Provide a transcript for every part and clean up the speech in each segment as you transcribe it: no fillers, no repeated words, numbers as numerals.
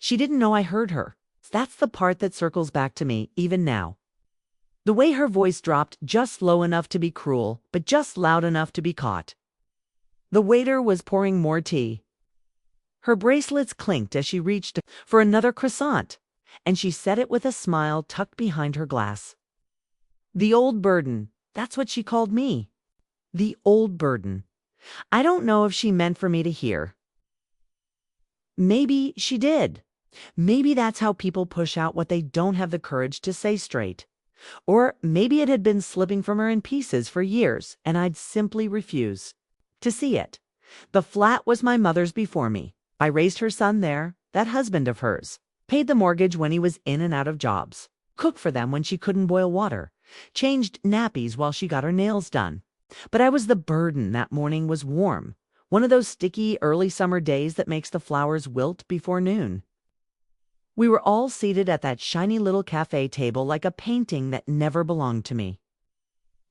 She didn't know I heard her. That's the part that circles back to me, even now. The way her voice dropped just low enough to be cruel, but just loud enough to be caught. The waiter was pouring more tea. Her bracelets clinked as she reached for another croissant, and she said it with a smile tucked behind her glass. The old burden, that's what she called me. The old burden. I don't know if she meant for me to hear. Maybe she did. Maybe that's how people push out what they don't have the courage to say straight. Or maybe it had been slipping from her in pieces for years, and I'd simply refuse to see it. The flat was my mother's before me. I raised her son there, that husband of hers. Paid the mortgage when he was in and out of jobs. Cooked for them when she couldn't boil water. Changed nappies while she got her nails done. But I was the burden that morning was warm. One of those sticky early summer days that makes the flowers wilt before noon. We were all seated at that shiny little cafe table like a painting that never belonged to me.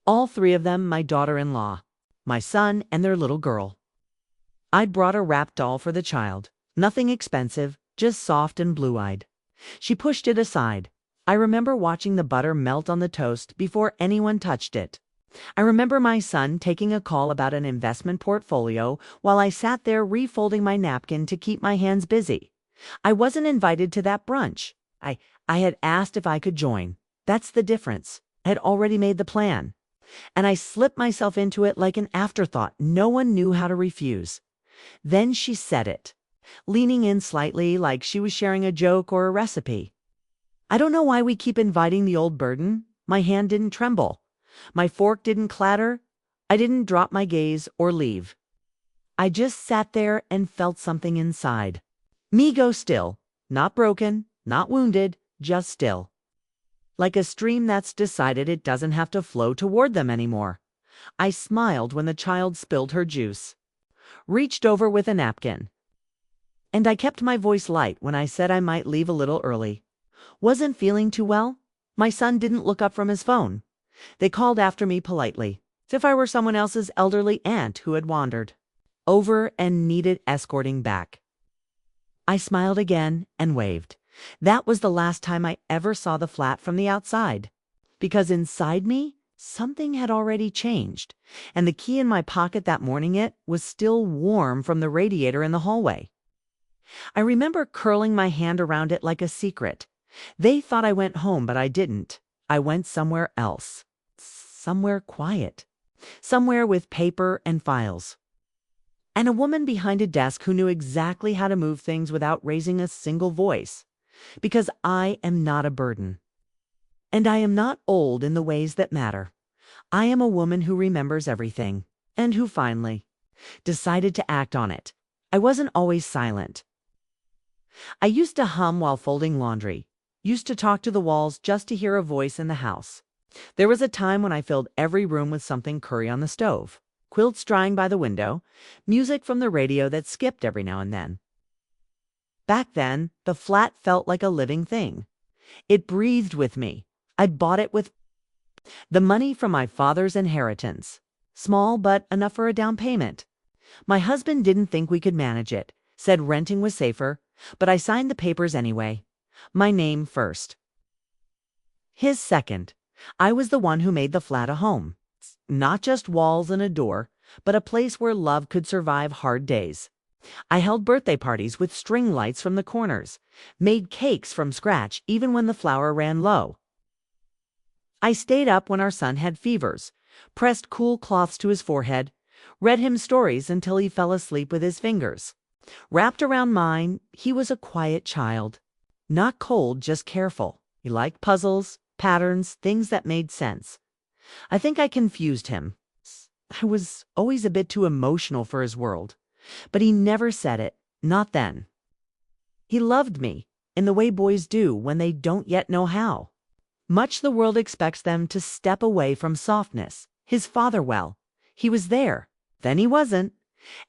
All three of them my daughter-in-law, my son, and their little girl. I'd brought a wrapped doll for the child. Nothing expensive, just soft and blue-eyed. She pushed it aside. I remember watching the butter melt on the toast before anyone touched it. I remember my son taking a call about an investment portfolio while I sat there refolding my napkin to keep my hands busy. I wasn't invited to that brunch. I had asked if I could join. That's the difference. I had already made the plan. And I slipped myself into it like an afterthought. No one knew how to refuse. Then she said it, leaning in slightly like she was sharing a joke or a recipe. I don't know why we keep inviting the old burden. My hand didn't tremble. My fork didn't clatter. I didn't drop my gaze or leave. I just sat there and felt something inside. Me go still, not broken, not wounded, just still. Like a stream that's decided it doesn't have to flow toward them anymore. I smiled when the child spilled her juice. Reached over with a napkin. And I kept my voice light when I said I might leave a little early. Wasn't feeling too well. My son didn't look up from his phone. They called after me politely, as if I were someone else's elderly aunt who had wandered over and needed escorting back. I smiled again and waved. That was the last time I ever saw the flat from the outside. Because inside me, something had already changed, and the key in my pocket that morning it was still warm from the radiator in the hallway. I remember curling my hand around it like a secret. They thought I went home, but I didn't. I went somewhere else. Somewhere quiet. Somewhere with paper and files. And a woman behind a desk who knew exactly how to move things without raising a single voice. Because I am not a burden. And I am not old in the ways that matter. I am a woman who remembers everything, and who finally decided to act on it. I wasn't always silent. I used to hum while folding laundry, used to talk to the walls just to hear a voice in the house. There was a time when I filled every room with something curry on the stove, quilts drying by the window, music from the radio that skipped every now and then. Back then, the flat felt like a living thing. It breathed with me. I bought it with the money from my father's inheritance. Small, but enough for a down payment. My husband didn't think we could manage it, said renting was safer, but I signed the papers anyway. My name first. His second. I was the one who made the flat a home. Not just walls and a door, but a place where love could survive hard days. I held birthday parties with string lights from the corners, made cakes from scratch even when the flour ran low. I stayed up when our son had fevers, pressed cool cloths to his forehead, read him stories until he fell asleep with his fingers. Wrapped around mine, he was a quiet child. Not cold, just careful. He liked puzzles, patterns, things that made sense. I think I confused him. I was always a bit too emotional for his world. But he never said it, not then. He loved me, in the way boys do when they don't yet know how. Much the world expects them to step away from softness. His father, well, he was there. Then he wasn't.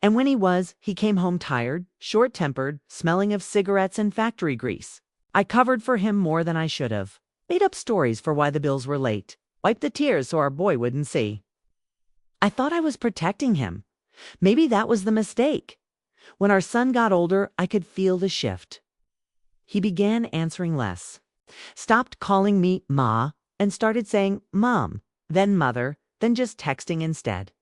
And when he was, he came home tired, short-tempered, smelling of cigarettes and factory grease. I covered for him more than I should have. Made up stories for why the bills were late. Wiped the tears so our boy wouldn't see. I thought I was protecting him. Maybe that was the mistake. When our son got older, I could feel the shift. he began answering less, stopped calling me Ma, and started saying Mom, then Mother, then just texting instead.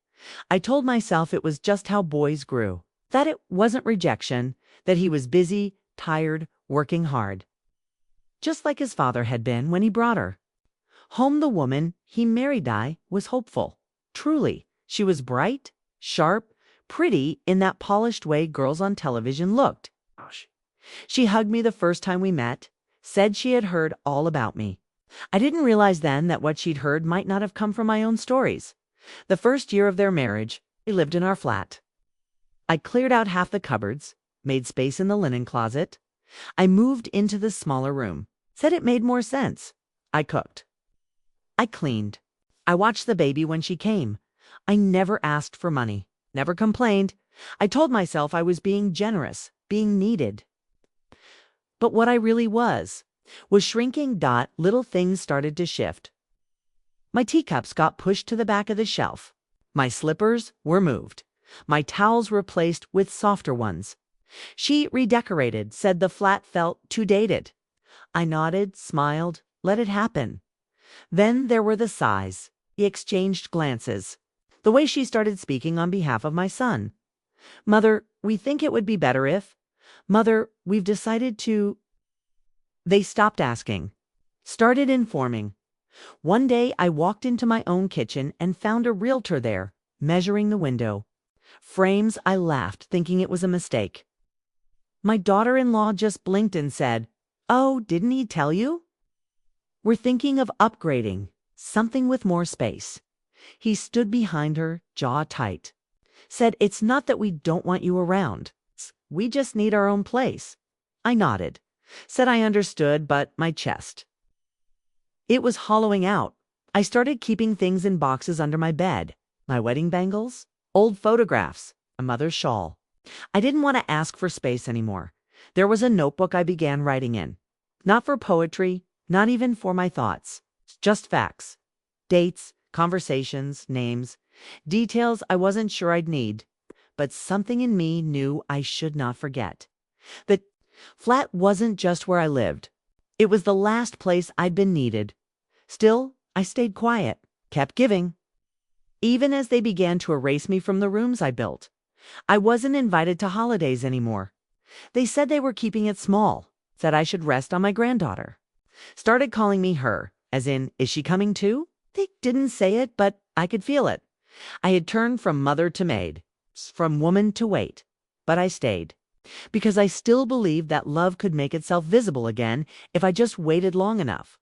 I told myself it was just how boys grew, that it wasn't rejection, that he was busy, tired, working hard. Just like his father had been when he brought her. Home the woman he married was hopeful. Truly, she was bright, sharp, pretty in that polished way girls on television looked. She hugged me the first time we met, said she had heard all about me. I didn't realize then that what she'd heard might not have come from my own stories. The first year of their marriage, they lived in our flat. I cleared out half the cupboards, made space in the linen closet. I moved into the smaller room, said it made more sense. I cooked. I cleaned. I watched the baby when she came. I never asked for money, never complained. I told myself I was being generous, being needed. But what I really was shrinking. Little things started to shift. My teacups got pushed to the back of the shelf. My slippers were moved. My towels replaced with softer ones. She redecorated, said the flat felt too dated. I nodded, smiled, let it happen. Then there were the sighs, the exchanged glances, the way she started speaking on behalf of my son. Mother, we think it would be better if. Mother, we've decided to. They stopped asking, started informing. One day I walked into my own kitchen and found a realtor there, measuring the window. Frames, I laughed, thinking it was a mistake. My daughter-in-law just blinked and said, "Oh, didn't he tell you? We're thinking of upgrading, something with more space." He stood behind her, jaw tight. Said, "It's not that we don't want you around. We just need our own place." I nodded. Said I understood, but my chest. It was hollowing out. I started keeping things in boxes under my bed. My wedding bangles, old photographs, my mother's shawl. I didn't want to ask for space anymore. There was a notebook I began writing in. Not for poetry, not even for my thoughts. Just facts. Dates, conversations, names, details I wasn't sure I'd need. But something in me knew I should not forget. The flat wasn't just where I lived. It was the last place I'd been needed. Still, I stayed quiet, kept giving. Even as they began to erase me from the rooms I built. I wasn't invited to holidays anymore. They said they were keeping it small, said I should rest on my granddaughter. Started calling me her, as in, is she coming too? They didn't say it, but I could feel it. I had turned from mother to maid, from woman to wait. But I stayed. Because I still believed that love could make itself visible again if I just waited long enough.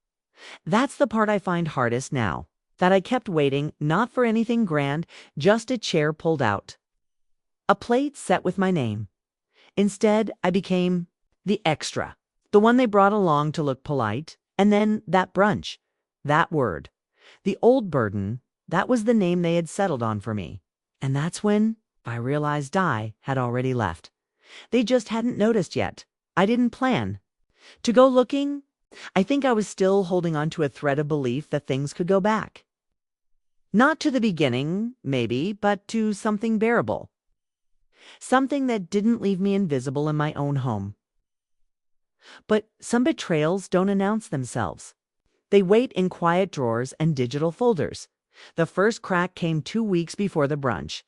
That's the part I find hardest now, that I kept waiting, not for anything grand, just a chair pulled out. A plate set with my name. Instead, I became the extra, the one they brought along to look polite, and then that brunch, that word. The old burden, that was the name they had settled on for me. And that's when I realized Di had already left. They just hadn't noticed yet. I didn't plan to go looking. I think I was still holding on to a thread of belief that things could go back. Not to the beginning, maybe, but to something bearable. Something that didn't leave me invisible in my own home. But some betrayals don't announce themselves. They wait in quiet drawers and digital folders. The first crack came 2 weeks before the brunch.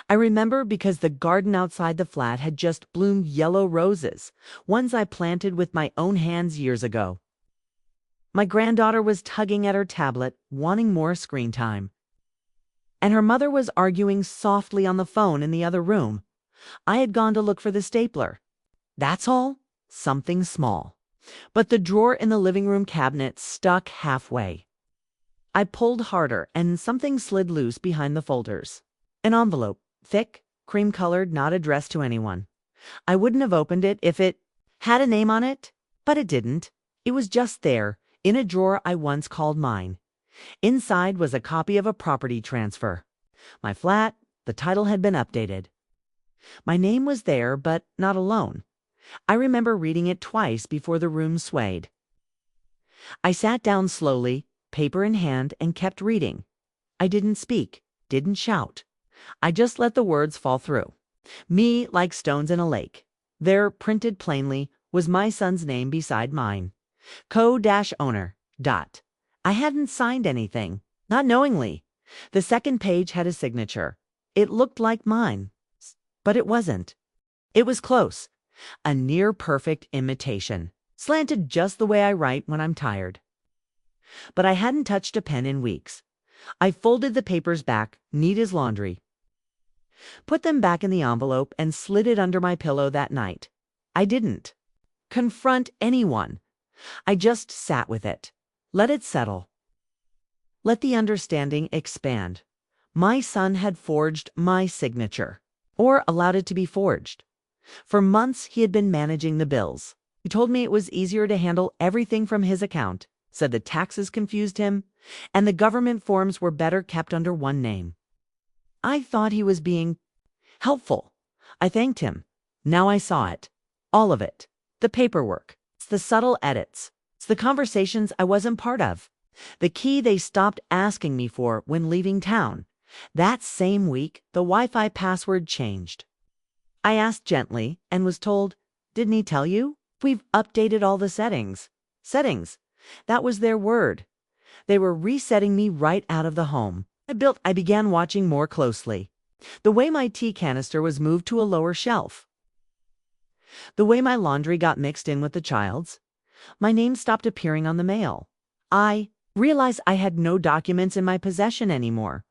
I remember because the garden outside the flat had just bloomed yellow roses, ones I planted with my own hands years ago. My granddaughter was tugging at her tablet, wanting more screen time. And her mother was arguing softly on the phone in the other room. I had gone to look for the stapler. That's all, something small. But the drawer in the living room cabinet stuck halfway. I pulled harder and something slid loose behind the folders. An envelope, thick, cream-colored, not addressed to anyone. I wouldn't have opened it if it had a name on it, but it didn't. It was just there, in a drawer I once called mine. Inside was a copy of a property transfer. My flat, the title had been updated. My name was there, but not alone. I remember reading it twice before the room swayed. I sat down slowly, paper in hand, and kept reading. I didn't speak, didn't shout. I just let the words fall through. Me like stones in a lake. There, printed plainly, was my son's name beside mine. Co-owner. Dot. I hadn't signed anything, not knowingly. The second page had a signature. It looked like mine, but it wasn't. It was close. A near-perfect imitation, slanted just the way I write when I'm tired. But I hadn't touched a pen in weeks. I folded the papers back, neat as laundry, put them back in the envelope, and slid it under my pillow that night. I didn't confront anyone. I just sat with it, let it settle, let the understanding expand. My son had forged my signature, or allowed it to be forged. For months, he had been managing the bills. He told me it was easier to handle everything from his account, said the taxes confused him, and the government forms were better kept under one name. I thought he was being helpful. I thanked him. Now I saw it. All of it. The paperwork. It's the subtle edits. It's the conversations I wasn't part of. The key they stopped asking me for when leaving town. That same week, the Wi-Fi password changed. I asked gently and was told, "Didn't he tell you? We've updated all the settings." Settings. That was their word. They were resetting me right out of the home. I began watching more closely. The way my tea canister was moved to a lower shelf. The way my laundry got mixed in with the child's. My name stopped appearing on the mail. I realized I had no documents in my possession anymore.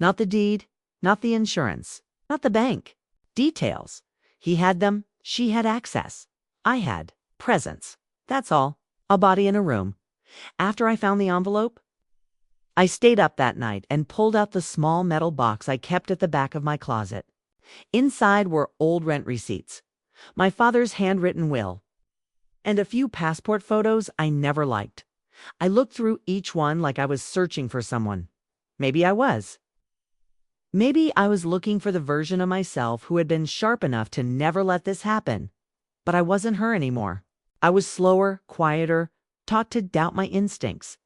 Not the deed, not the insurance, not the bank. Details. He had them, she had access. I had presence. That's all. A body in a room. After I found the envelope, I stayed up that night and pulled out the small metal box I kept at the back of my closet. Inside were old rent receipts, my father's handwritten will, and a few passport photos I never liked. I looked through each one like I was searching for someone. Maybe I was. Maybe I was looking for the version of myself who had been sharp enough to never let this happen. But I wasn't her anymore. I was slower, quieter, taught to doubt my instincts.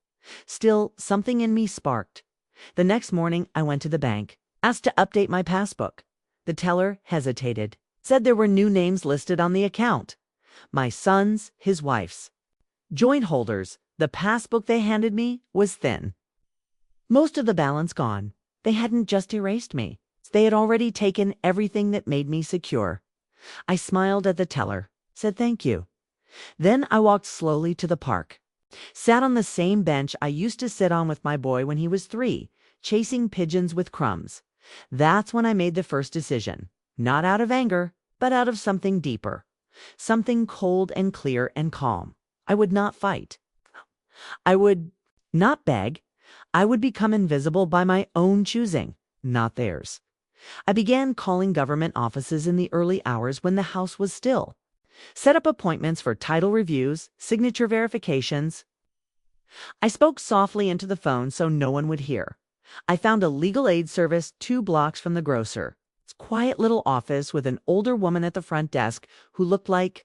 Still, something in me sparked. The next morning, I went to the bank, asked to update my passbook. The teller hesitated, said there were new names listed on the account. My son's, his wife's. Joint holders. The passbook they handed me was thin. Most of the balance gone. They hadn't just erased me. They had already taken everything that made me secure. I smiled at the teller, said thank you. Then I walked slowly to the park. Sat on the same bench I used to sit on with my boy when he was 3, chasing pigeons with crumbs. That's when I made the first decision. Not out of anger, but out of something deeper. Something cold and clear and calm. I would not fight. I would not beg. I would become invisible by my own choosing, not theirs. I began calling government offices in the early hours when the house was still. Set up appointments for title reviews, signature verifications. I spoke softly into the phone so no one would hear. I found a legal aid service 2 blocks from the grocer. It's a quiet little office with an older woman at the front desk who looked like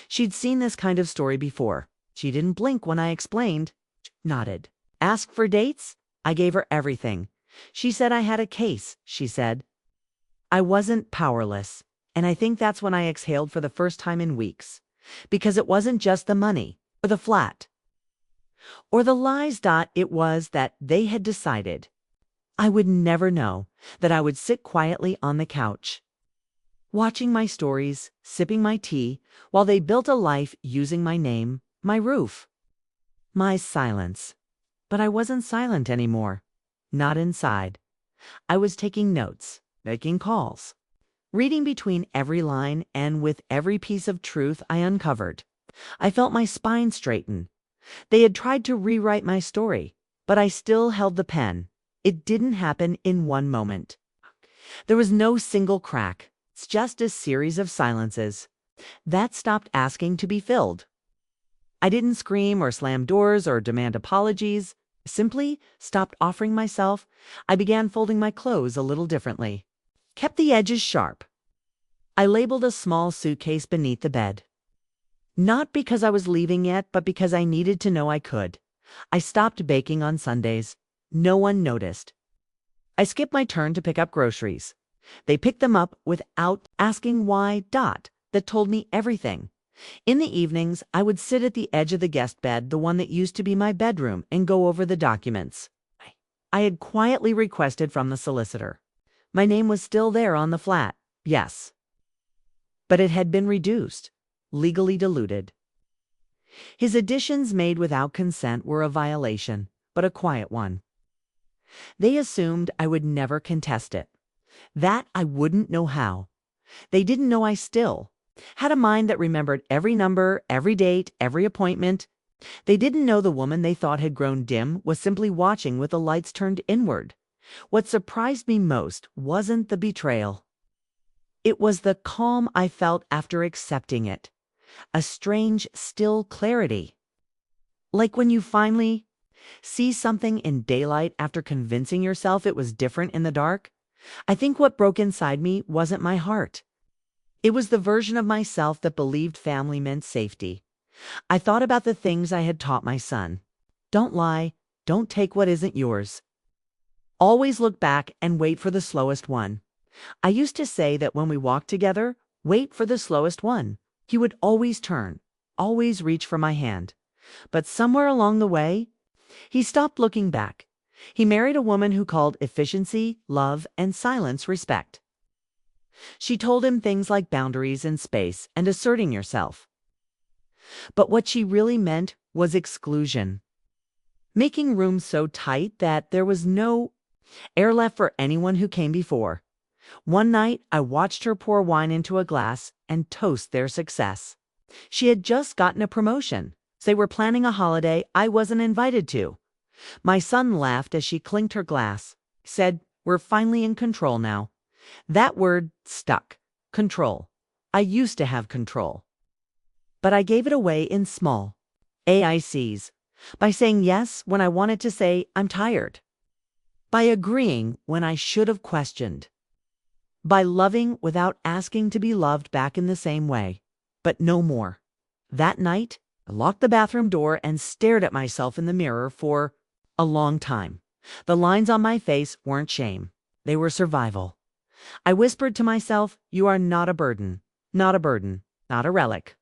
she'd seen this kind of story before. She didn't blink when I explained. Nodded. Asked for dates? I gave her everything. She said I had a case, she said. I wasn't powerless. And I think that's when I exhaled for the first time in weeks. Because it wasn't just the money, or the flat, or the lies. It was that they had decided. I would never know that I would sit quietly on the couch, watching my stories, sipping my tea, while they built a life using my name, my roof, my silence. But I wasn't silent anymore. Not inside. I was taking notes, making calls, reading between every line, and with every piece of truth I uncovered, I felt my spine straighten. They had tried to rewrite my story, but I still held the pen. It didn't happen in one moment. There was no single crack. It's just a series of silences that stopped asking to be filled. I didn't scream or slam doors or demand apologies. Simply stopped offering myself. I began folding my clothes a little differently. Kept the edges sharp. I labeled a small suitcase beneath the bed. Not because I was leaving yet, but because I needed to know I could. I stopped baking on Sundays. No one noticed. I skipped my turn to pick up groceries. They picked them up without asking why. That told me everything. In the evenings, I would sit at the edge of the guest bed, the one that used to be my bedroom, and go over the documents I had quietly requested from the solicitor. My name was still there on the flat, yes, but it had been reduced, legally diluted. His additions made without consent were a violation, but a quiet one. They assumed I would never contest it, that I wouldn't know how. They didn't know I still had a mind that remembered every number, every date, every appointment. They didn't know the woman they thought had grown dim was simply watching with the lights turned inward. What surprised me most wasn't the betrayal. It was the calm I felt after accepting it. A strange, still clarity. Like when you finally see something in daylight after convincing yourself it was different in the dark. I think what broke inside me wasn't my heart. It was the version of myself that believed family meant safety. I thought about the things I had taught my son. Don't lie. Don't take what isn't yours. Always look back and wait for the slowest one. I used to say that when we walked together, wait for the slowest one. He would always turn, always reach for my hand. But somewhere along the way, he stopped looking back. He married a woman who called efficiency, love, and silence respect. She told him things like boundaries and space and asserting yourself. But what she really meant was exclusion. Making rooms so tight that there was no air left for anyone who came before. One night, I watched her pour wine into a glass and toast their success. She had just gotten a promotion. They were planning a holiday I wasn't invited to. My son laughed as she clinked her glass, said, "We're finally in control now." That word stuck. Control. I used to have control. But I gave it away in small AICs. By saying yes when I wanted to say I'm tired. By agreeing when I should have questioned. By loving without asking to be loved back in the same way. But no more. That night, I locked the bathroom door and stared at myself in the mirror for a long time. The lines on my face weren't shame. They were survival. I whispered to myself, "You are not a burden. Not a burden. Not a relic.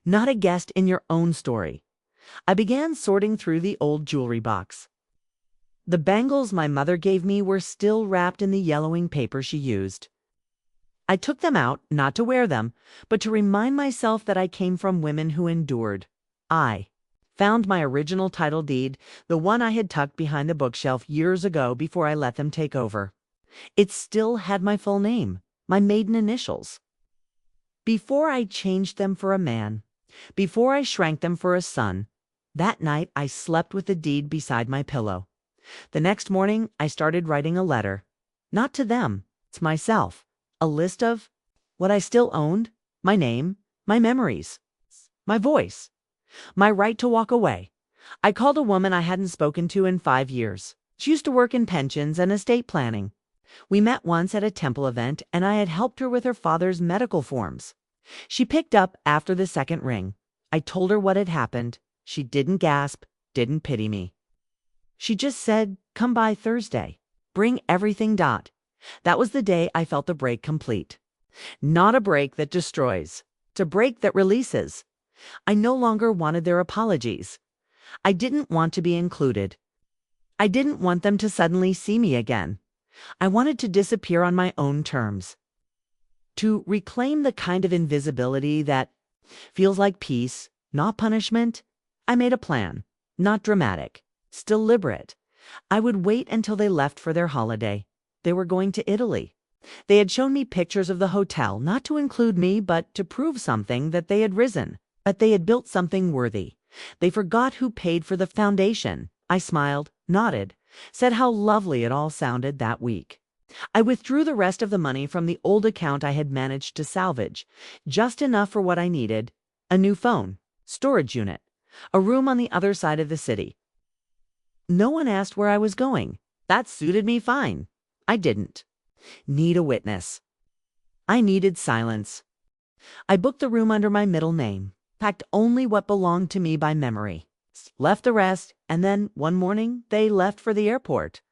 Not a guest in your own story." I began sorting through the old jewelry box. The bangles my mother gave me were still wrapped in the yellowing paper she used. I took them out, not to wear them, but to remind myself that I came from women who endured. I found my original title deed, the one I had tucked behind the bookshelf years ago before I let them take over. It still had my full name, my maiden initials. Before I changed them for a man, before I shrank them for a son, that night I slept with the deed beside my pillow. The next morning I started writing a letter. Not to them, to myself. A list of what I still owned, my name, my memories, my voice, my right to walk away. I called a woman I hadn't spoken to in 5 years. She used to work in pensions and estate planning. We met once at a temple event, and I had helped her with her father's medical forms. She picked up after the second ring. I told her what had happened. She didn't gasp, didn't pity me. She just said, "Come by Thursday. Bring everything. That was the day I felt the break complete. Not a break that destroys. It's a break that releases. I no longer wanted their apologies. I didn't want to be included. I didn't want them to suddenly see me again. I wanted to disappear on my own terms. To reclaim the kind of invisibility that feels like peace, not punishment. I made a plan. Not dramatic. Still deliberate. I would wait until they left for their holiday. They were going to Italy. They had shown me pictures of the hotel, not to include me, but to prove something, that they had risen, that they had built something worthy. They forgot who paid for the foundation. I smiled, nodded, said how lovely it all sounded that week. I withdrew the rest of the money from the old account I had managed to salvage, just enough for what I needed: a new phone, storage unit, a room on the other side of the city. No one asked where I was going. That suited me fine. I didn't need a witness. I needed silence. I booked the room under my middle name, packed only what belonged to me by memory, left the rest, and then one morning they left for the airport.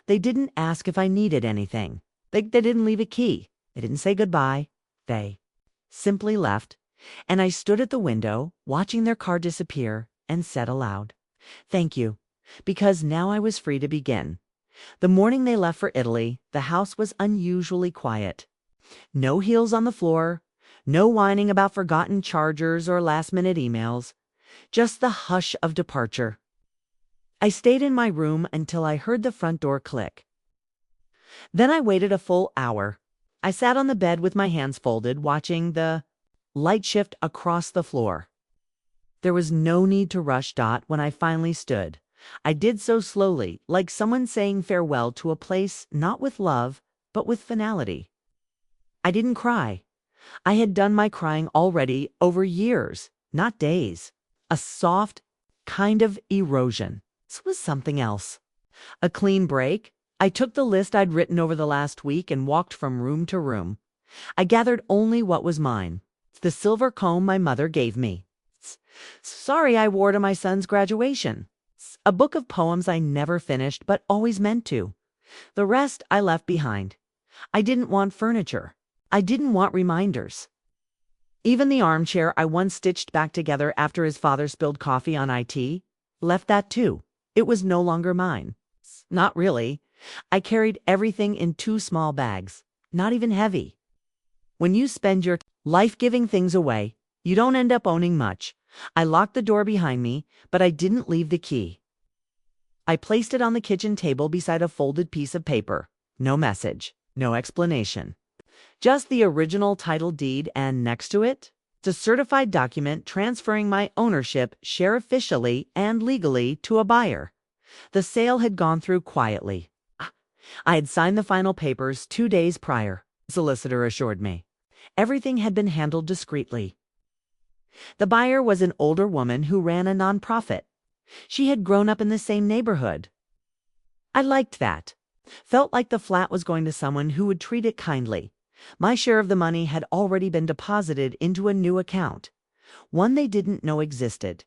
They didn't ask if I needed anything. They didn't leave a key. They didn't say goodbye. They simply left, And I stood at the window, watching their car disappear, and said aloud, "Thank you," because now I was free to begin. The morning they left for Italy, the house was unusually quiet. No heels on the floor, no whining about forgotten chargers or last-minute emails, just the hush of departure. I stayed in my room until I heard the front door click. Then I waited a full hour. I sat on the bed with my hands folded, watching the light shift across the floor. There was no need to rush. When I finally stood, I did so slowly, like someone saying farewell to a place not with love, but with finality. I didn't cry. I had done my crying already over years, not days. A soft kind of erosion. This was something else. A clean break. I took the list I'd written over the last week and walked from room to room. I gathered only what was mine. The silver comb my mother gave me. Sorry I wore to my son's graduation. A book of poems I never finished but always meant to. The rest I left behind. I didn't want furniture. I didn't want reminders. Even the armchair I once stitched back together after his father spilled coffee on IT, left that too. It was no longer mine. Not really. I carried everything in 2 small bags, not even heavy. When you spend your life giving things away, you don't end up owning much. I locked the door behind me, but I didn't leave the key. I placed it on the kitchen table beside a folded piece of paper. No message, no explanation. Just the original title deed, and next to it, the certified document transferring my ownership share officially and legally to a buyer. The sale had gone through quietly. I had signed the final papers 2 days prior, the solicitor assured me. Everything had been handled discreetly. The buyer was an older woman who ran a nonprofit. She had grown up in the same neighborhood. I liked that. Felt like the flat was going to someone who would treat it kindly. My share of the money had already been deposited into a new account, one they didn't know existed.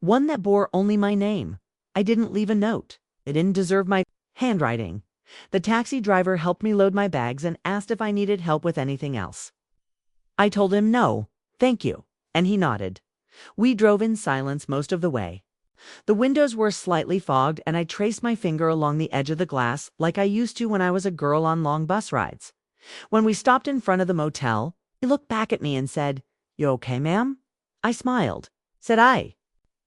One that bore only my name. I didn't leave a note. It didn't deserve my handwriting. The taxi driver helped me load my bags and asked if I needed help with anything else. I told him no, thank you, and he nodded. We drove in silence most of the way. The windows were slightly fogged, and I traced my finger along the edge of the glass like I used to when I was a girl on long bus rides. When we stopped in front of the motel, he looked back at me and said, "You okay, ma'am?" I smiled. Said I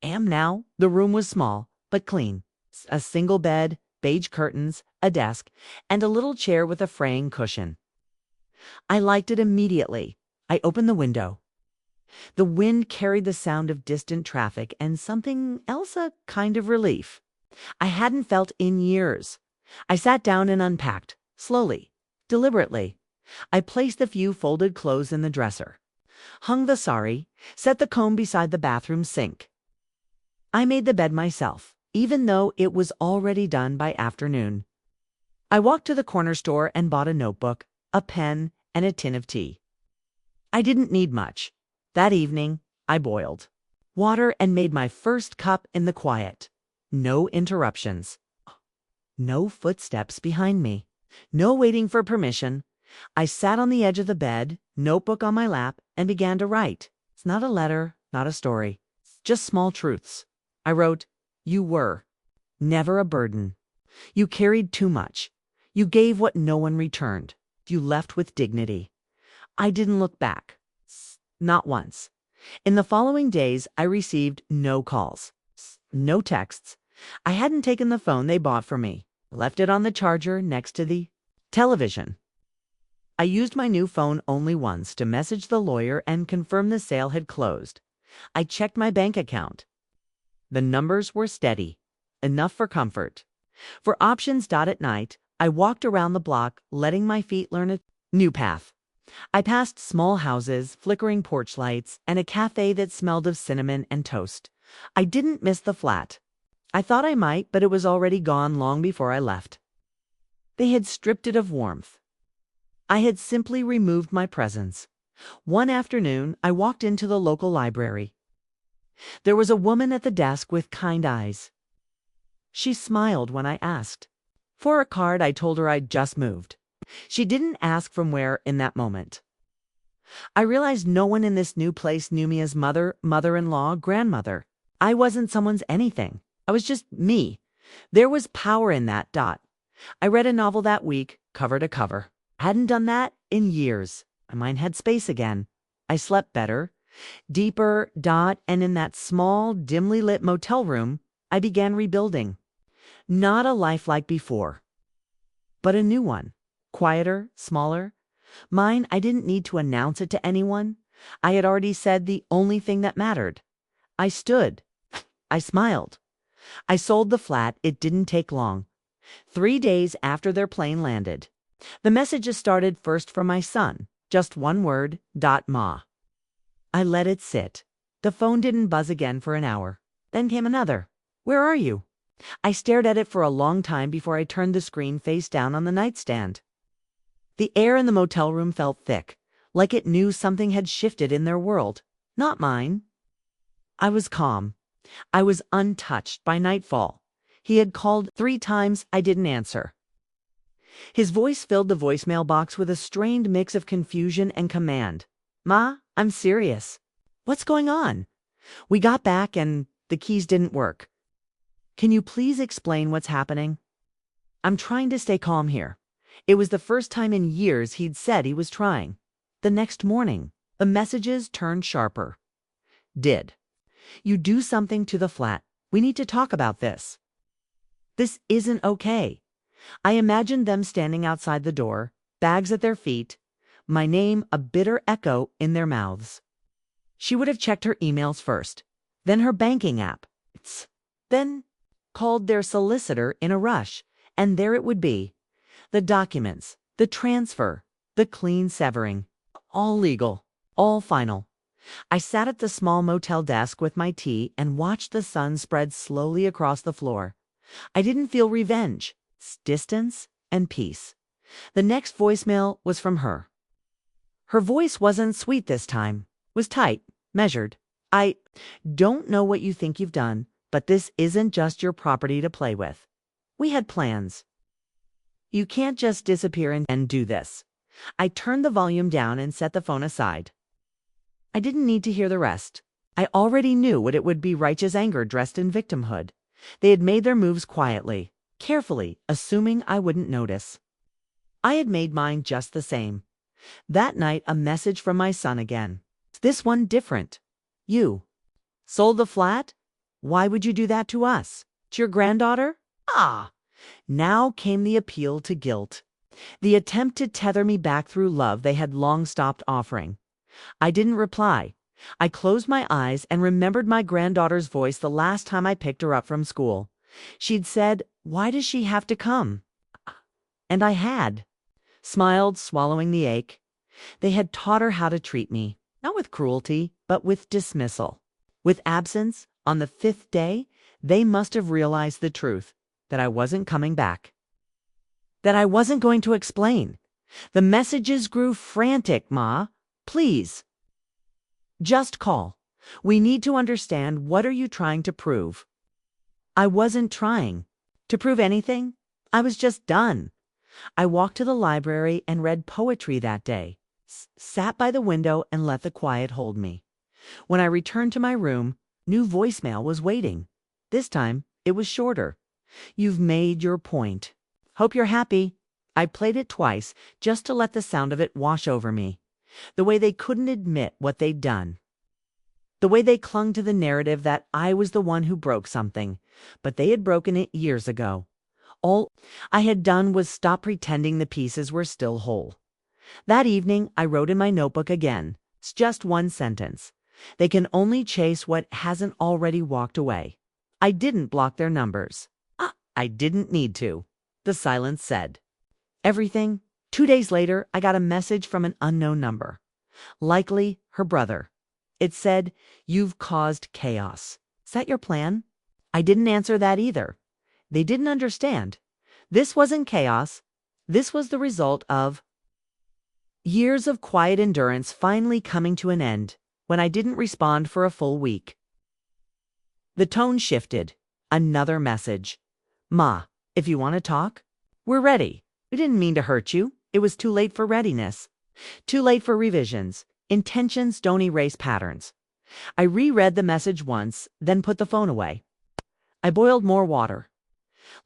am now. The room was small, but clean. A single bed, beige curtains, a desk, and a little chair with a fraying cushion. I liked it immediately. I opened the window. The wind carried the sound of distant traffic and something else, a kind of relief I hadn't felt in years. I sat down and unpacked, slowly, deliberately. I placed the few folded clothes in the dresser, hung the sari, set the comb beside the bathroom sink. I made the bed myself, even though it was already done by afternoon. I walked to the corner store and bought a notebook, a pen, and a tin of tea. I didn't need much. That evening, I boiled water and made my first cup in the quiet. No interruptions. No footsteps behind me. No waiting for permission. I sat on the edge of the bed, notebook on my lap, and began to write. It's not a letter, not a story. Just small truths. I wrote, "You were never a burden. You carried too much. You gave what no one returned. You left with dignity." I didn't look back. Not once. In the following days, I received no calls, no texts. I hadn't taken the phone they bought for me, left it on the charger next to the television. I used my new phone only once to message the lawyer and confirm the sale had closed. I checked my bank account. The numbers were steady, enough for comfort. For options. At night, I walked around the block, letting my feet learn a new path. I passed small houses, flickering porch lights, and a cafe that smelled of cinnamon and toast. I didn't miss the flat. I thought I might, but it was already gone long before I left. They had stripped it of warmth. I had simply removed my presence. One afternoon, I walked into the local library. There was a woman at the desk with kind eyes. She smiled when I asked for a card. I told her I'd just moved. She didn't ask from where in that moment. I realized no one in this new place knew me as mother, mother-in-law, grandmother. I wasn't someone's anything. I was just me. There was power in that. I read a novel that week, cover to cover. Hadn't done that in years. My mind had space again. I slept better, deeper. And in that small, dimly lit motel room, I began rebuilding. Not a life like before, but a new one. Quieter, smaller. Mine, I didn't need to announce it to anyone. I had already said the only thing that mattered. I stood. I smiled. I sold the flat. It didn't take long. 3 days after their plane landed. The messages started first from my son. Just one word, Ma. I let it sit. The phone didn't buzz again for an hour. Then came another. Where are you? I stared at it for a long time before I turned the screen face down on the nightstand. The air in the motel room felt thick, like it knew something had shifted in their world, not mine. I was calm. I was untouched by nightfall. He had called 3 times. I didn't answer. His voice filled the voicemail box with a strained mix of confusion and command. Ma, I'm serious. What's going on? We got back and the keys didn't work. Can you please explain what's happening? I'm trying to stay calm here. It was the first time in years he'd said he was trying. The next morning, the messages turned sharper. Did you do something to the flat? We need to talk about this. This isn't okay. I imagined them standing outside the door, bags at their feet, my name a bitter echo in their mouths. She would have checked her emails first, then her banking app, then called their solicitor in a rush, and there it would be. The documents, the transfer, the clean severing, all legal, all final. I sat at the small motel desk with my tea and watched the sun spread slowly across the floor. I didn't feel revenge, distance and peace. The next voicemail was from her. Her voice wasn't sweet this time, was tight, measured. I don't know what you think you've done, but this isn't just your property to play with. We had plans. You can't just disappear and do this. I turned the volume down and set the phone aside. I didn't need to hear the rest. I already knew what it would be: righteous anger dressed in victimhood. They had made their moves quietly, carefully, assuming I wouldn't notice. I had made mine just the same. That night, a message from my son again. This one different. You sold the flat? Why would you do that to us? To your granddaughter? Now came the appeal to guilt. The attempt to tether me back through love they had long stopped offering. I didn't reply. I closed my eyes and remembered my granddaughter's voice the last time I picked her up from school. She'd said, "Why does she have to come?" And I had. Smiled, swallowing the ache. They had taught her how to treat me, not with cruelty, but with dismissal. With absence. On the 5th day, they must have realized the truth, that I wasn't coming back. That I wasn't going to explain. The messages grew frantic. Ma, please. Just call. We need to understand. What are you trying to prove? I wasn't trying to prove anything. I was just done. I walked to the library and read poetry that day, sat by the window and let the quiet hold me. When I returned to my room, new voicemail was waiting. This time, it was shorter. You've made your point. Hope you're happy. I played it twice just to let the sound of it wash over me. The way they couldn't admit what they'd done. The way they clung to the narrative that I was the one who broke something, but they had broken it years ago. All I had done was stop pretending the pieces were still whole. That evening, I wrote in my notebook again. It's just one sentence. They can only chase what hasn't already walked away. I didn't block their numbers. I didn't need to. The silence said everything. 2 days later, I got a message from an unknown number. Likely her brother. It said, "You've caused chaos. Is that your plan?" I didn't answer that either. They didn't understand. This wasn't chaos. This was the result of years of quiet endurance finally coming to an end when I didn't respond for a full week. The tone shifted. Another message. Ma, if you want to talk, we're ready. We didn't mean to hurt you. It was too late for readiness. Too late for revisions. Intentions don't erase patterns. I reread the message once, then put the phone away. I boiled more water.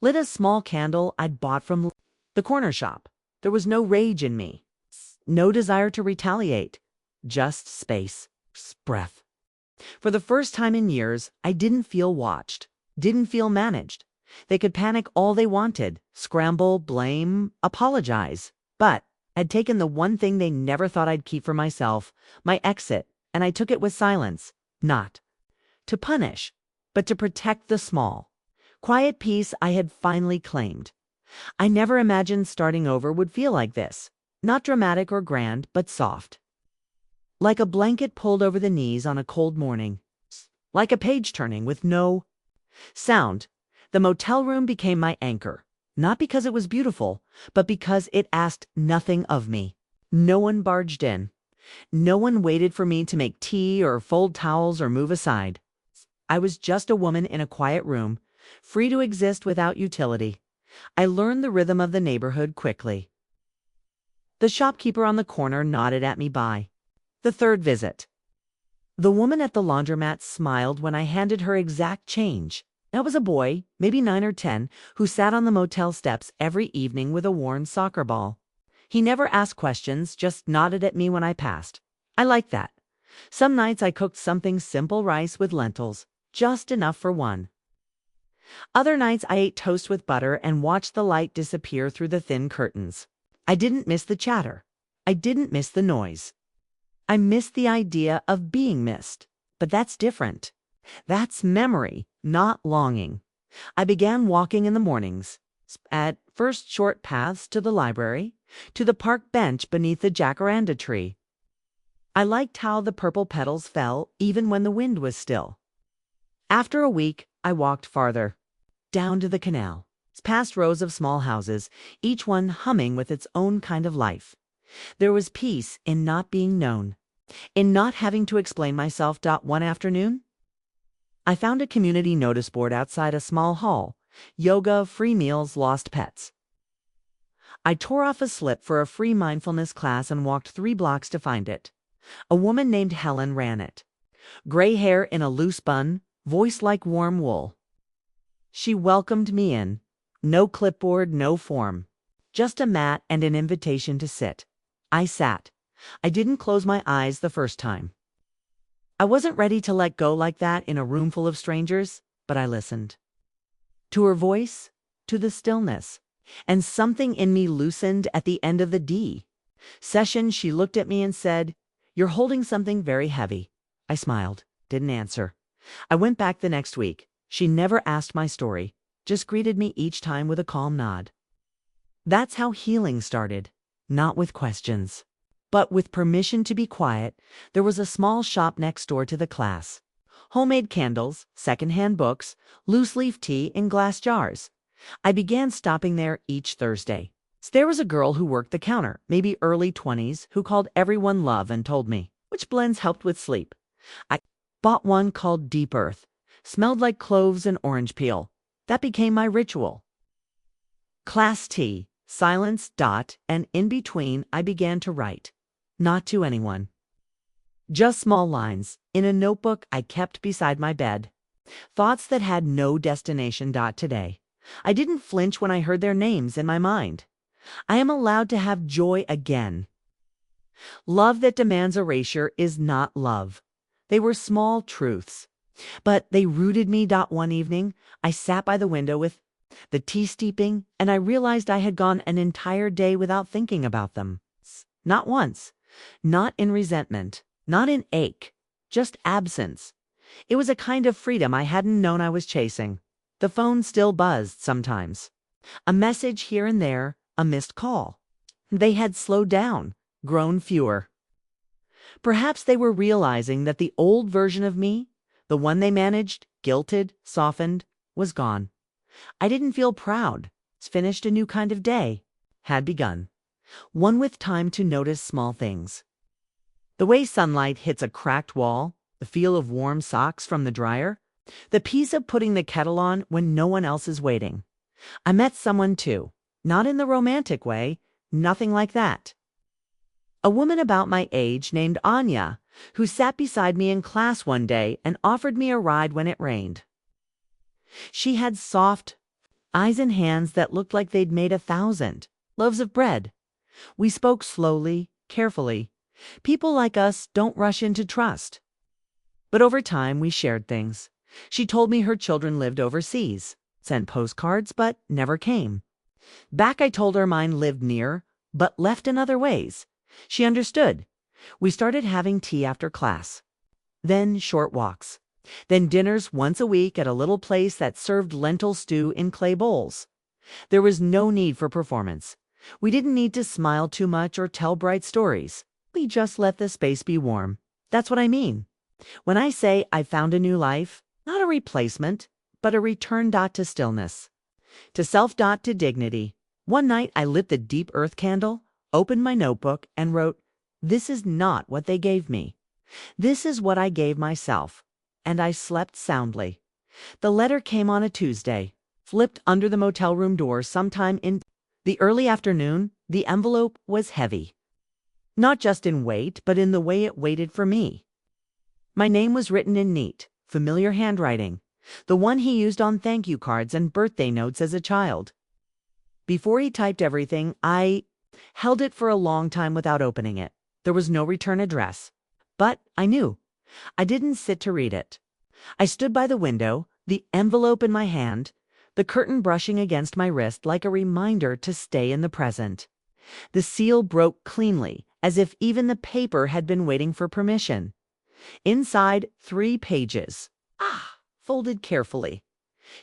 Lit a small candle I'd bought from the corner shop. There was no rage in me. No desire to retaliate. Just space. Breath. For the first time in years, I didn't feel watched. Didn't feel managed. They could panic all they wanted. Scramble, blame, apologize. But I'd taken the one thing they never thought I'd keep for myself, my exit, and I took it with silence. Not to punish, but to protect the small, quiet peace I had finally claimed. I never imagined starting over would feel like this. Not dramatic or grand, but soft. Like a blanket pulled over the knees on a cold morning. Like a page turning with no sound. The motel room became my anchor. Not because it was beautiful, but because it asked nothing of me. No one barged in. No one waited for me to make tea or fold towels or move aside. I was just a woman in a quiet room, free to exist without utility. I learned the rhythm of the neighborhood quickly. The shopkeeper on the corner nodded at me by the third visit. The woman at the laundromat smiled when I handed her exact change. That was a boy, maybe 9 or 10, who sat on the motel steps every evening with a worn soccer ball. He never asked questions, just nodded at me when I passed. I liked that. Some nights I cooked something simple, rice with lentils, just enough for one. Other nights I ate toast with butter and watched the light disappear through the thin curtains. I didn't miss the chatter. I didn't miss the noise. I missed the idea of being missed. But that's different. That's memory, not longing. I began walking in the mornings. At first short paths to the library, to the park bench beneath the jacaranda tree. I liked how the purple petals fell even when the wind was still. After a week, I walked farther. Down to the canal, past rows of small houses, each one humming with its own kind of life. There was peace in not being known, in not having to explain myself. One afternoon, I found a community notice board outside a small hall. Yoga, free meals, lost pets. I tore off a slip for a free mindfulness class and walked 3 blocks to find it. A woman named Helen ran it. Gray hair in a loose bun, voice like warm wool. She welcomed me in. No clipboard, no form. Just a mat and an invitation to sit. I sat. I didn't close my eyes the first time. I wasn't ready to let go like that in a room full of strangers, but I listened. To her voice, to the stillness, and something in me loosened at the end of the D session. She looked at me and said, "You're holding something very heavy." I smiled, didn't answer. I went back the next week. She never asked my story, just greeted me each time with a calm nod. That's how healing started, not with questions, but with permission to be quiet. There was a small shop next door to the class. Homemade candles, secondhand books, loose-leaf tea in glass jars. I began stopping there each Thursday. There was a girl who worked the counter, maybe early 20s, who called everyone Love and told me which blends helped with sleep. I bought one called Deep Earth. Smelled like cloves and orange peel. That became my ritual. Class tea, silence, and in between I began to write. Not to anyone. Just small lines, in a notebook I kept beside my bed. Thoughts that had no destination. Today. I didn't flinch when I heard their names in my mind. I am allowed to have joy again. Love that demands erasure is not love. They were small truths. But they rooted me. One evening, I sat by the window with the tea steeping, and I realized I had gone an entire day without thinking about them. Not once. Not in resentment. Not in ache. Just absence. It was a kind of freedom I hadn't known I was chasing. The phone still buzzed sometimes. A message here and there, a missed call. They had slowed down, grown fewer. Perhaps they were realizing that the old version of me, the one they managed, guilted, softened, was gone. I didn't feel proud. Finished a new kind of day. Had begun. One with time to notice small things. The way sunlight hits a cracked wall, the feel of warm socks from the dryer, the peace of putting the kettle on when no one else is waiting. I met someone too. Not in the romantic way. Nothing like that. A woman about my age named Anya, who sat beside me in class one day and offered me a ride when it rained. She had soft eyes and hands that looked like they'd made 1,000 loaves of bread. We spoke slowly, carefully. People like us don't rush into trust. But over time, we shared things. She told me her children lived overseas, sent postcards, but never came. Back, I told her mine lived near, but left in other ways. She understood. We started having tea after class. Then short walks. Then dinners once a week at a little place that served lentil stew in clay bowls. There was no need for performance. We didn't need to smile too much or tell bright stories. We just let the space be warm. That's what I mean when I say I found a new life, not a replacement, but a return to stillness, to self to dignity. One night I lit the deep earth candle, opened my notebook, and wrote, "This is not what they gave me. This is what I gave myself." And I slept soundly. The letter came on a Tuesday, flipped under the motel room door sometime in the early afternoon. The envelope was heavy. Not just in weight, but in the way it waited for me. My name was written in neat, familiar handwriting, the one he used on thank you cards and birthday notes as a child. Before he typed everything, I held it for a long time without opening it. There was no return address. But I knew. I didn't sit to read it. I stood by the window, the envelope in my hand, the curtain brushing against my wrist like a reminder to stay in the present. The seal broke cleanly, as if even the paper had been waiting for permission. Inside, 3 pages. Folded carefully.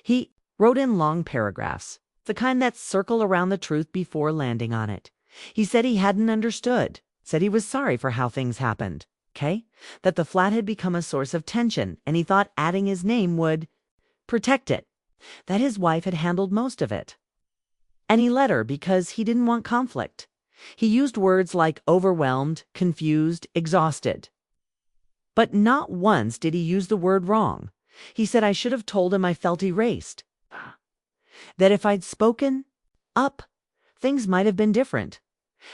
He wrote in long paragraphs, the kind that circle around the truth before landing on it. He said he hadn't understood, said he was sorry for how things happened, that the flat had become a source of tension, and he thought adding his name would protect it, that his wife had handled most of it. And he let her because he didn't want conflict. He used words like overwhelmed, confused, exhausted. But not once did he use the word wrong. He said I should have told him I felt erased. That if I'd spoken up, things might have been different.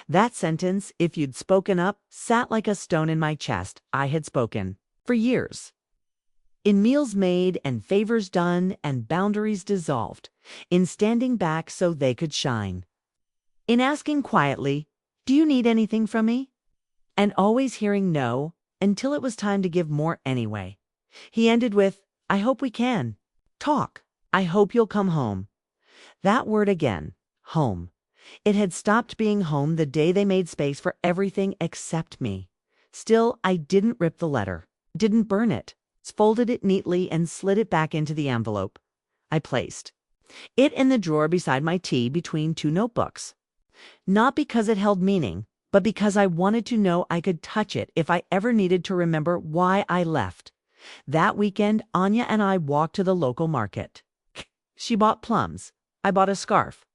That sentence, "if you'd spoken up," sat like a stone in my chest. I had spoken for years. In meals made and favors done and boundaries dissolved. In standing back so they could shine. In asking quietly, "Do you need anything from me?" And always hearing no, until it was time to give more anyway. He ended with, "I hope we can talk. I hope you'll come home." That word again, home. It had stopped being home the day they made space for everything except me. Still, I didn't rip the letter, didn't burn it, folded it neatly and slid it back into the envelope. I placed it in the drawer beside my tea between 2 notebooks. Not because it held meaning, but because I wanted to know I could touch it if I ever needed to remember why I left. That weekend, Anya and I walked to the local market. She bought plums. I bought a scarf.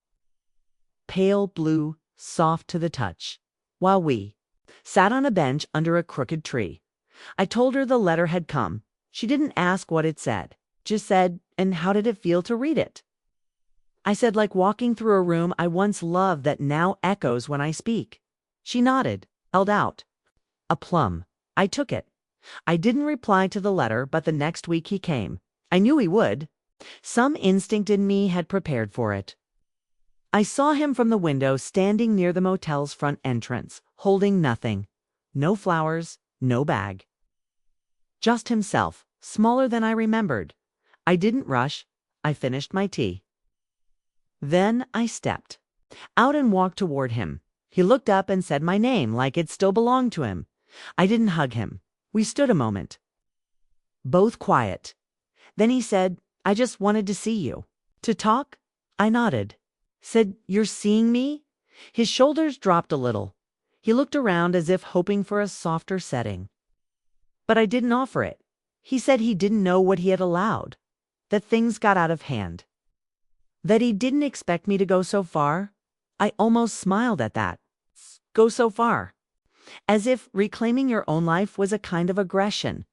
Pale blue, soft to the touch, while we sat on a bench under a crooked tree. I told her the letter had come. She didn't ask what it said, just said, "And how did it feel to read it?" I said, "Like walking through a room I once loved that now echoes when I speak." She nodded, held out a plum. I took it. I didn't reply to the letter, but the next week he came. I knew he would. Some instinct in me had prepared for it. I saw him from the window standing near the motel's front entrance, holding nothing. No flowers, no bag. Just himself, smaller than I remembered. I didn't rush. I finished my tea. Then I stepped out and walked toward him. He looked up and said my name like it still belonged to him. I didn't hug him. We stood a moment, both quiet. Then he said, "I just wanted to see you." "To talk?" I nodded. Said, "You're seeing me?" His shoulders dropped a little. He looked around as if hoping for a softer setting. But I didn't offer it. He said he didn't know what he had allowed, that things got out of hand, that he didn't expect me to go so far. I almost smiled at that. Go so far. As if reclaiming your own life was a kind of aggression.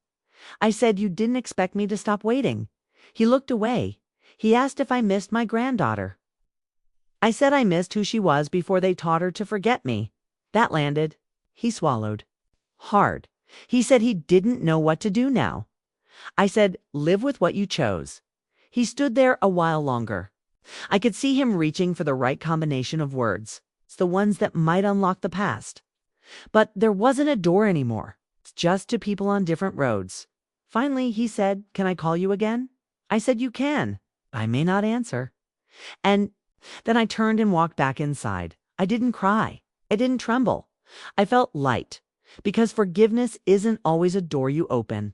I said, "You didn't expect me to stop waiting." He looked away. He asked if I missed my granddaughter. I said I missed who she was before they taught her to forget me. That landed. He swallowed. Hard. He said he didn't know what to do now. I said, live with what you chose. He stood there a while longer. I could see him reaching for the right combination of words. It's the ones that might unlock the past. But there wasn't a door anymore. It's just two people on different roads. Finally, he said, can I call you again? I said, you can. I may not answer. And then I turned and walked back inside. I didn't cry. I didn't tremble. I felt light. Because forgiveness isn't always a door you open.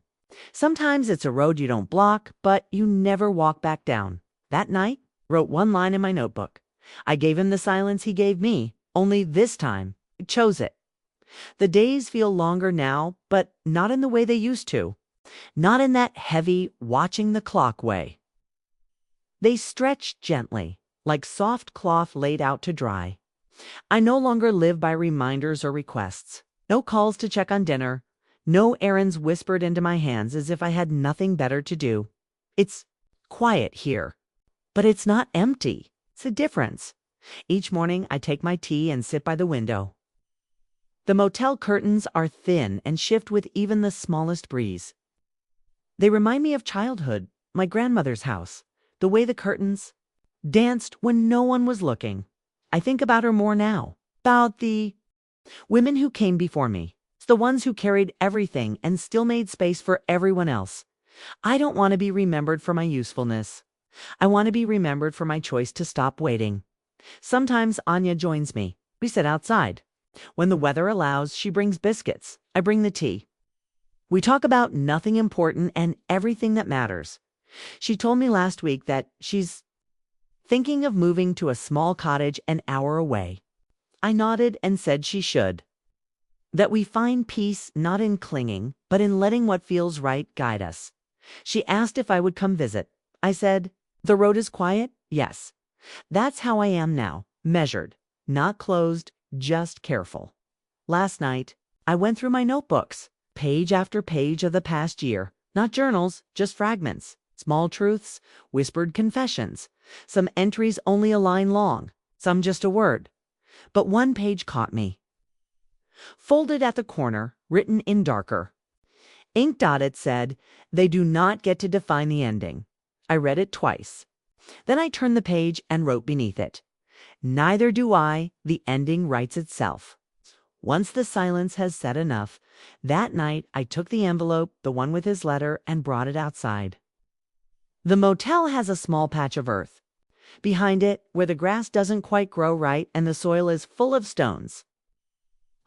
Sometimes it's a road you don't block, but you never walk back down. That night, I wrote one line in my notebook. I gave him the silence he gave me, only this time, I chose it. The days feel longer now, but not in the way they used to. Not in that heavy, watching the clock way. They stretch gently, like soft cloth laid out to dry. I no longer live by reminders or requests. No calls to check on dinner. No errands whispered into my hands as if I had nothing better to do. It's quiet here. But it's not empty. It's a difference. Each morning I take my tea and sit by the window. The motel curtains are thin and shift with even the smallest breeze. They remind me of childhood, my grandmother's house, the way the curtains danced when no one was looking. I think about her more now, about the women who came before me, the ones who carried everything and still made space for everyone else. I don't want to be remembered for my usefulness. I want to be remembered for my choice to stop waiting. Sometimes Anya joins me. We sit outside. When the weather allows, she brings biscuits. I bring the tea. We talk about nothing important and everything that matters. She told me last week that she's thinking of moving to a small cottage an hour away. I nodded and said she should. That we find peace not in clinging, but in letting what feels right guide us. She asked if I would come visit. I said, the road is quiet? Yes. That's how I am now, measured, not closed, just careful. Last night, I went through my notebooks, page after page of the past year, not journals, just fragments, small truths, whispered confessions, some entries only a line long, some just a word. But one page caught me. Folded at the corner, written in darker. Ink dotted said, they do not get to define the ending. I read it twice. Then I turned the page and wrote beneath it. Neither do I, the ending writes itself. Once the silence has said enough, that night I took the envelope, the one with his letter, and brought it outside. The motel has a small patch of earth. Behind it, where the grass doesn't quite grow right and the soil is full of stones.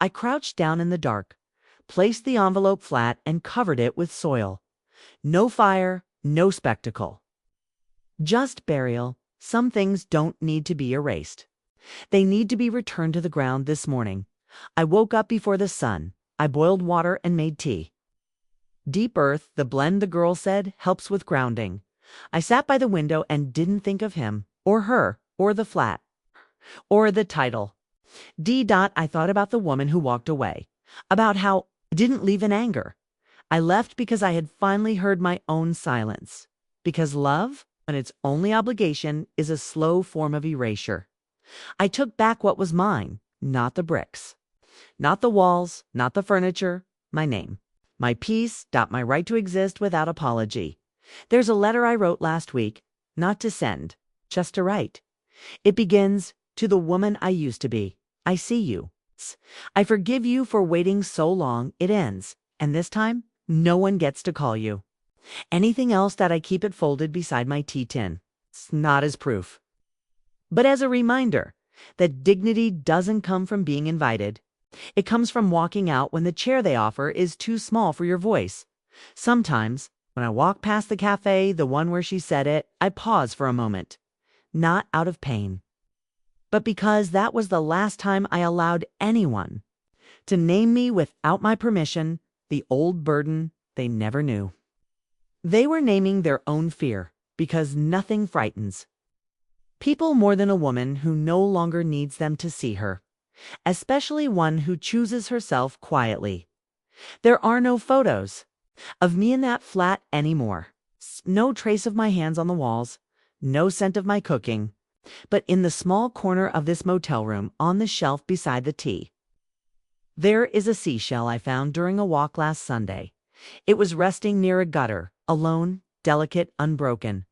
I crouched down in the dark, placed the envelope flat and covered it with soil. No fire, no spectacle. Just burial. Some things don't need to be erased. They need to be returned to the ground this morning. I woke up before the sun. I boiled water and made tea. Deep earth, the blend the girl said, helps with grounding. I sat by the window and didn't think of him, or her, or the flat, or the title. I thought about the woman who walked away, about how I didn't leave in anger. I left because I had finally heard my own silence. Because love, when its only obligation, is a slow form of erasure. I took back what was mine, not the bricks. Not the walls, not the furniture, my name. My peace, my right to exist without apology. There's a letter I wrote last week, not to send, just to write. It begins, to the woman I used to be. I see you. I forgive you for waiting so long. It ends. And this time, no one gets to call you. Anything else that I keep it folded beside my tea tin. It's not as proof. But as a reminder that dignity doesn't come from being invited. It comes from walking out when the chair they offer is too small for your voice. Sometimes, when I walk past the cafe, the one where she said it, I pause for a moment. Not out of pain, but because that was the last time I allowed anyone to name me without my permission, the old burden they never knew. They were naming their own fear, because nothing frightens people more than a woman who no longer needs them to see her, especially one who chooses herself quietly. There are no photos of me in that flat anymore. No trace of my hands on the walls, no scent of my cooking, but in the small corner of this motel room on the shelf beside the tea. There is a seashell I found during a walk last Sunday. It was resting near a gutter, alone, delicate, unbroken.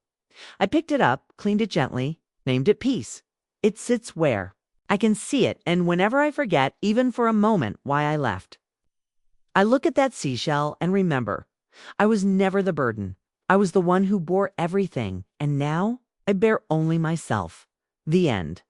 I picked it up, cleaned it gently, named it Peace. It sits where I can see it, and whenever I forget, even for a moment, why I left, I look at that seashell and remember, I was never the burden. I was the one who bore everything, and now I bear only myself. The end.